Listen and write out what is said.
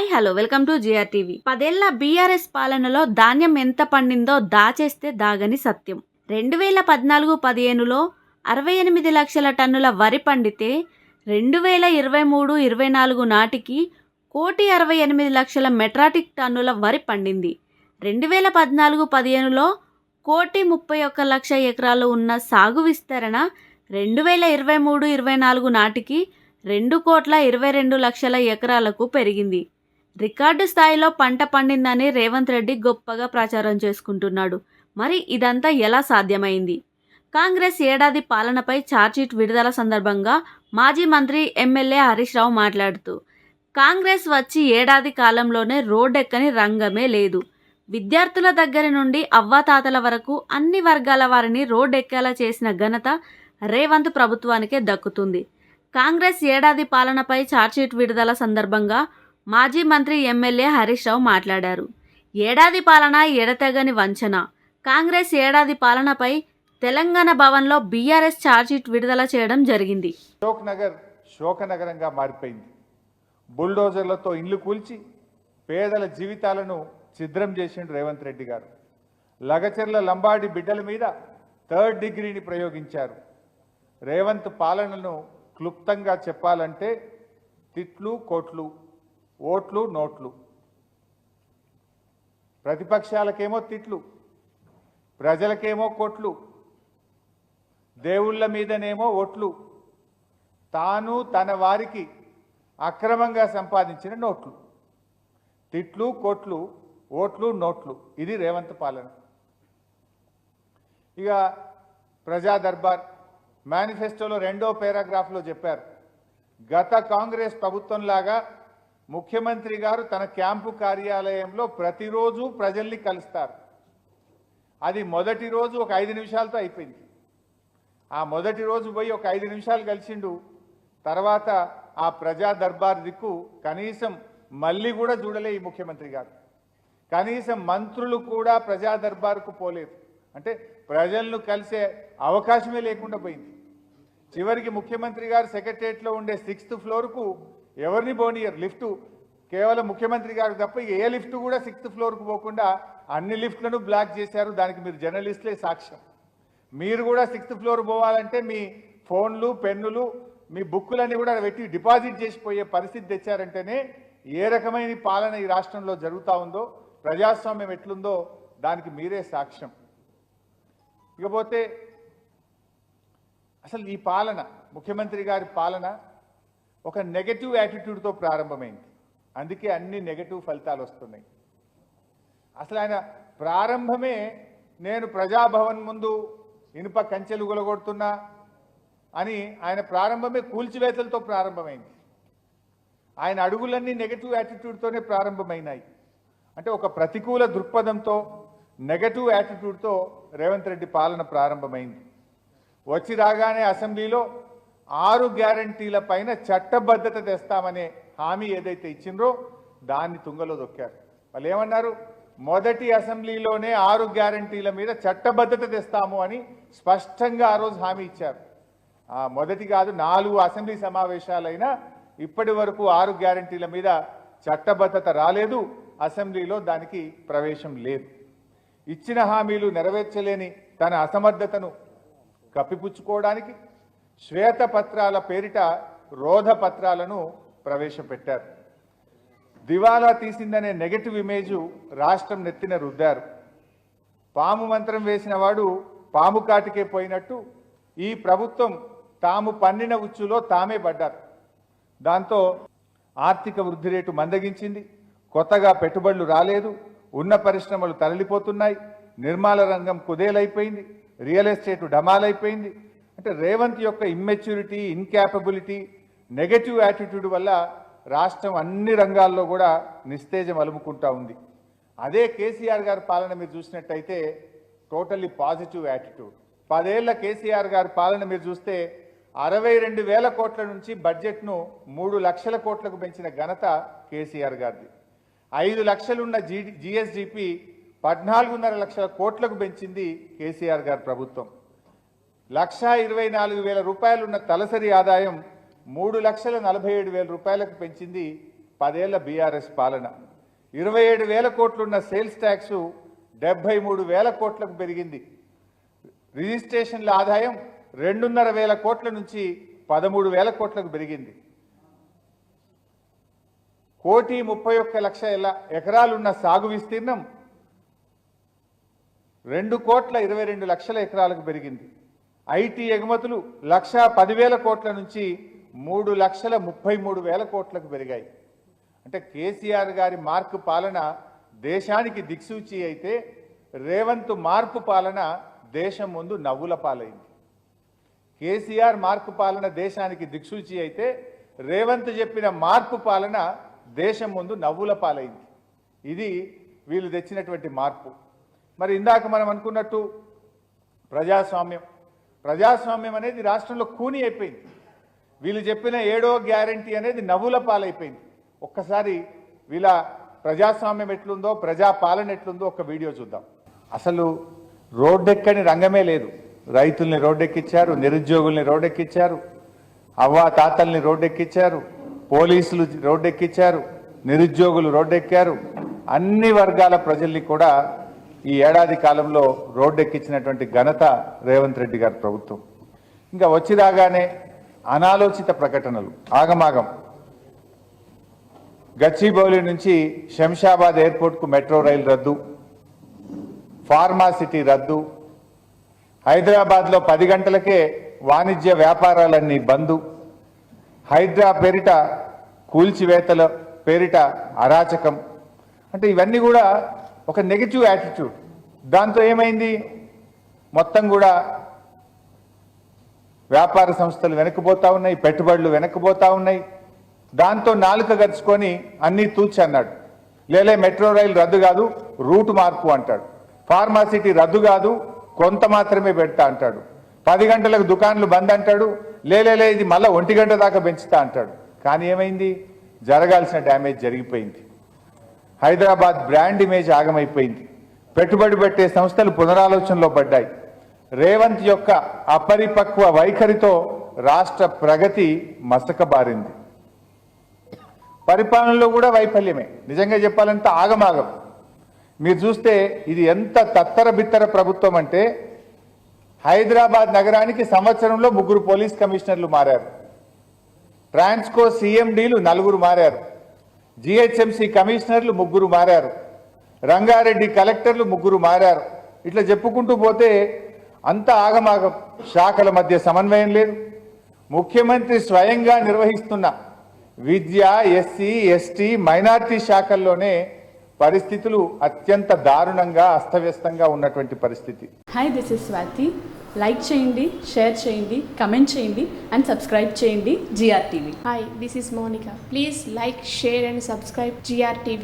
Hi hello welcome to GRTV. 10 ఏళ్ల BRS పాలనలో ధాన్యం ఎంత పండిందో దాచేస్తే దాగని సత్యం. 2014-15లో 68 లక్షల టన్నుల వరి పండితే 2023-24 నాటికి 1,68,00,000 మెట్రిక్ టన్నుల వరి పండింది. 2014-15లో 1,31,00,000 ఎకరాలు ఉన్న సాగు విస్తరణ 2023-24 నాటికి 2,22,00,000 ఎకరాలకు పెరిగింది. రికార్డు స్థాయిలో పంట పండిందని రేవంత్ రెడ్డి గొప్పగా ప్రచారం చేసుకుంటున్నాడు. మరి ఇదంతా ఎలా సాధ్యమైంది? కాంగ్రెస్ ఏడాది పాలనపై ఛార్జ్షీట్ విడుదల సందర్భంగా మాజీ మంత్రి ఎమ్మెల్యే హరీష్ రావు మాట్లాడుతూ, కాంగ్రెస్ వచ్చి ఏడాది కాలంలోనే రోడ్డెక్కని రంగమే లేదు. విద్యార్థుల దగ్గర నుండి అవ్వాతాతల వరకు అన్ని వర్గాల వారిని రోడ్డెక్కేలా చేసిన ఘనత రేవంత్ ప్రభుత్వానికే దక్కుతుంది. కాంగ్రెస్ ఏడాది పాలనపై ఛార్జ్షీట్ విడుదల సందర్భంగా మాజీ మంత్రి ఎమ్మెల్యే హరీష్ రావు మాట్లాడారు. ఏడాది పాలన ఎడతెగని వంచన. కాంగ్రెస్ ఏడాది పాలనపై తెలంగాణ భవన్లో బీఆర్ఎస్ ఛార్జ్షీట్ విడుదల చేయడం జరిగింది. శోకనగరంగా మారిపోయింది. బుల్డోజర్లతో ఇండ్లు కూల్చి పేదల జీవితాలను ఛిద్రం చేసిండు రేవంత్ రెడ్డి గారు. లగచర్ల లంబాడి బిడ్డల మీద 3rd డిగ్రీని ప్రయోగించారు. రేవంత్ పాలనను క్లుప్తంగా చెప్పాలంటే తిట్లు కోట్లు, ఓట్లు నోట్లు. ప్రతిపక్షాలకేమో తిట్లు, ప్రజలకేమో కోట్లు, దేవుళ్ళ మీదనేమో ఓట్లు, తాను తన వారికి అక్రమంగా సంపాదించిన నోట్లు. తిట్లు కోట్లు, ఓట్లు నోట్లు. ఇది రేవంత్ పాలన. ఇక ప్రజా దర్బార్ మేనిఫెస్టోలో 2వ పారాగ్రాఫ్లో చెప్పారు, గత కాంగ్రెస్ ప్రభుత్వంలాగా ముఖ్యమంత్రి గారు తన క్యాంపు కార్యాలయంలో ప్రతిరోజు ప్రజల్ని కలుస్తారు. అది మొదటి రోజు ఒక 5 నిమిషాలతో అయిపోయింది. ఆ మొదటి రోజు పోయి ఒక 5 నిమిషాలు కలిసిండు. తర్వాత ఆ ప్రజా దర్బార్ దిక్కు కనీసం మళ్ళీ కూడా చూడలే ఈ ముఖ్యమంత్రి గారు. కనీసం మంత్రులు కూడా ప్రజా దర్బార్కు పోలేదు. అంటే ప్రజలను కలిసే అవకాశమే లేకుండా పోయింది. చివరికి ముఖ్యమంత్రి గారు సెక్రటరియట్లో ఉండే 6th ఫ్లోర్కు ఎవరిని పోనీయరు. లిఫ్టు కేవలం ముఖ్యమంత్రి గారు తప్ప ఏ లిఫ్ట్ కూడా 6th ఫ్లోర్కు పోకుండా అన్ని లిఫ్ట్లను బ్లాక్ చేశారు. దానికి మీరు జర్నలిస్టులే సాక్ష్యం. మీరు కూడా 6th ఫ్లోర్ పోవాలంటే మీ ఫోన్లు, పెన్నులు, మీ బుక్కులన్నీ కూడా పెట్టి డిపాజిట్ చేసిపోయే పరిస్థితి తెచ్చారంటేనే ఏ రకమైన పాలన ఈ రాష్ట్రంలో జరుగుతూ ఉందో, ప్రజాస్వామ్యం ఎట్లుందో దానికి మీరే సాక్ష్యం. ఇకపోతే అసలు ఈ పాలన, ముఖ్యమంత్రి గారి పాలన ఒక నెగటివ్ యాటిట్యూడ్తో ప్రారంభమైంది. అందుకే అన్ని నెగటివ్ ఫలితాలు వస్తున్నాయి. అసలు ఆయన ప్రారంభమే నేను ప్రజాభవన్ ముందు ఇనుప కంచెలు గులగొడుతున్నా అని ఆయన ప్రారంభమే కూల్చివేతలతో ప్రారంభమైంది. ఆయన అడుగులన్నీ నెగటివ్ యాటిట్యూడ్తోనే ప్రారంభమైనాయి. అంటే ఒక ప్రతికూల దృక్పథంతో, నెగటివ్ యాటిట్యూడ్తో రేవంత్ రెడ్డి పాలన ప్రారంభమైంది. వచ్చి రాగానే అసెంబ్లీలో 6 గ్యారంటీల పైన చట్టబద్ధత తెస్తామనే హామీ ఏదైతే ఇచ్చిండ్రో దాన్ని తుంగలో దొక్కారు. వాళ్ళు ఏమన్నారు, మొదటి అసెంబ్లీలోనే 6 గ్యారంటీల మీద చట్టబద్ధత తెస్తాము అని స్పష్టంగా ఆ రోజు హామీ ఇచ్చారు. మొదటి కాదు, 4 అసెంబ్లీ సమావేశాలైనా ఇప్పటి వరకు 6 గ్యారంటీల మీద చట్టబద్ధత రాలేదు. అసెంబ్లీలో దానికి ప్రవేశం లేదు. ఇచ్చిన హామీలు నెరవేర్చలేని తన అసమర్థతను కప్పిపుచ్చుకోవడానికి శ్వేతపత్రాల పేరిట రోధ పత్రాలను ప్రవేశపెట్టారు. దివాలా తీసిందనే నెగటివ్ ఇమేజు రాష్ట్రం నెత్తిన రుద్దారు. పాము మంత్రం వేసిన వాడు పాము కాటికే పోయినట్టు ఈ ప్రభుత్వం తాము పన్నిన ఉచ్చులో తామే పడ్డారు. దాంతో ఆర్థిక వృద్ధి రేటు మందగించింది. కొత్తగా పెట్టుబడులు రాలేదు. ఉన్న పరిశ్రమలు తరలిపోతున్నాయి. నిర్మాణ రంగం కుదేలైపోయింది. Real estate డమాలైపోయింది. అంటే రేవంత్ యొక్క ఇమ్మెచ్యూరిటీ, ఇన్క్యాపబిలిటీ, నెగటివ్ యాటిట్యూడ్ వల్ల రాష్ట్రం అన్ని రంగాల్లో కూడా నిస్తేజం అలుముకుంటా ఉంది. అదే కేసీఆర్ గారి పాలన మీరు చూసినట్టయితే టోటల్లీ పాజిటివ్ యాటిట్యూడ్. 10 ఏళ్ల కేసీఆర్ గారి పాలన మీరు చూస్తే 62,000 కోట్ల నుంచి బడ్జెట్ను 3 లక్షల కోట్లకు పెంచిన ఘనత కేసీఆర్ గారిది. 5 లక్షలున్న జిఎస్డిపి 14.5 లక్షల కోట్లకు పెంచింది కేసీఆర్ గారి ప్రభుత్వం. 1,24,000 రూపాయలున్న తలసరి ఆదాయం 3,47,000 రూపాయలకు పెంచింది 10 ఏళ్ల బీఆర్ఎస్ పాలన. 27,000 కోట్లున్న సేల్స్ ట్యాక్స్ 73,000 కోట్లకు పెరిగింది. రిజిస్ట్రేషన్ల ఆదాయం 2,500 కోట్ల నుంచి 13,000 కోట్లకు పెరిగింది. 1,31,00,000 ఎకరాలున్న సాగు విస్తీర్ణం 2,22,00,000 ఎకరాలకు పెరిగింది. ఐటీ ఎగుమతులు 1,10,000 కోట్ల నుంచి 3,33,000 కోట్లకు పెరిగాయి. అంటే కేసీఆర్ గారి మార్కు పాలన దేశానికి దిక్సూచి అయితే రేవంత్ మార్పు పాలన దేశం ముందు నవ్వుల పాలైంది. కేసీఆర్ మార్పు పాలన దేశానికి దిక్సూచి అయితే రేవంత్ చెప్పిన మార్పు పాలన దేశం ముందు నవ్వుల పాలైంది. ఇది వీళ్ళు తెచ్చినటువంటి మార్పు. మరి ఇందాక మనం అనుకున్నట్టు ప్రజాస్వామ్యం అనేది రాష్ట్రంలో కూని అయిపోయింది. వీళ్ళు చెప్పిన 7వ గ్యారంటీ అనేది నవ్వుల పాలైపోయింది. ఒక్కసారి వీళ్ళ ప్రజాస్వామ్యం ఎట్లుందో, ప్రజాపాలన ఎట్లుందో ఒక వీడియో చూద్దాం. అసలు రోడ్డెక్కని రంగమే లేదు. రైతుల్ని రోడ్డెక్కించారు, నిరుద్యోగుల్ని రోడ్డెక్కించారు, అవ్వా తాతల్ని రోడ్డెక్కించారు, పోలీసులు రోడ్డెక్కించారు, నిరుద్యోగులు రోడ్డెక్కారు. అన్ని వర్గాల ప్రజల్ని కూడా ఈ ఏడాది కాలంలో రోడ్డెక్కించినటువంటి ఘనత రేవంత్ రెడ్డి గారి ప్రభుత్వం. ఇంకా వచ్చి రాగానే అనాలోచిత ప్రకటనలు, ఆగమాగం. గచ్చిబౌలి నుంచి శంషాబాద్ ఎయిర్పోర్ట్కు మెట్రో రైలు రద్దు, ఫార్మా సిటీ రద్దు, హైదరాబాద్లో 10 గంటలకే వాణిజ్య వ్యాపారాలన్నీ బందు, హైడ్రా పేరిట కూల్చివేతల పేరిట అరాచకం. అంటే ఇవన్నీ కూడా ఒక నెగటివ్ యాటిట్యూడ్. దాంతో ఏమైంది, మొత్తం కూడా వ్యాపార సంస్థలు వెనక్కిపోతా ఉన్నాయి, పెట్టుబడులు వెనక్కిపోతా ఉన్నాయి. దాంతో నాలుక గరుచుకొని అన్నీ తూచి అన్నాడు. లేలే మెట్రో రైలు రద్దు కాదు, రూట్ మార్పు అంటాడు. ఫార్మాసిటీ రద్దు కాదు, కొంత మాత్రమే పెడతా అంటాడు. 10 గంటలకు దుకాణాలు బంద్ అంటాడు. లేలే ఇది మళ్ళీ 1 గంట దాకా పెంచుతా అంటాడు. కానీ ఏమైంది, జరగాల్సిన డ్యామేజ్ జరిగిపోయింది. హైదరాబాద్ బ్రాండ్ ఇమేజ్ ఆగమైపోయింది. పెట్టుబడి పెట్టే సంస్థలు పునరాలోచనలో పడ్డాయి. రేవంత్ యొక్క అపరిపక్వ వైఖరితో రాష్ట్ర ప్రగతి మసకబారింది. పరిపాలనలో కూడా వైఫల్యమే. నిజంగా చెప్పాలంటే ఆగమాగం. మీరు చూస్తే ఇది ఎంత తత్తర బిత్తర ప్రభుత్వం అంటే, హైదరాబాద్ నగరానికి సంవత్సరంలో 3 పోలీస్ కమిషనర్లు మారారు, ట్రాన్స్కో సిఎండీలు 4 మారారు, జిహెచ్ఎంసీ కమిషనర్లు 3 మారారు, రంగారెడ్డి కలెక్టర్లు 3 మారారు. ఇట్లా చెప్పుకుంటూ పోతే అంత ఆగమాగం. శాఖల మధ్య సమన్వయం లేదు. ముఖ్యమంత్రి స్వయంగా నిర్వహిస్తున్న విద్య, ఎస్సీ, ఎస్టీ, మైనార్టీ శాఖల్లోనే పరిస్థితులు అత్యంత దారుణంగా అస్తవ్యస్తంగా ఉన్నటువంటి పరిస్థితి. Hi, this is Swathi. Like చేయండి, షేర్ చేయండి, కమెంట్ చేయండి అండ్ సబ్స్క్రైబ్ చేయండి GR TV. Hi, this is Monica. Please like, share and subscribe GR TV.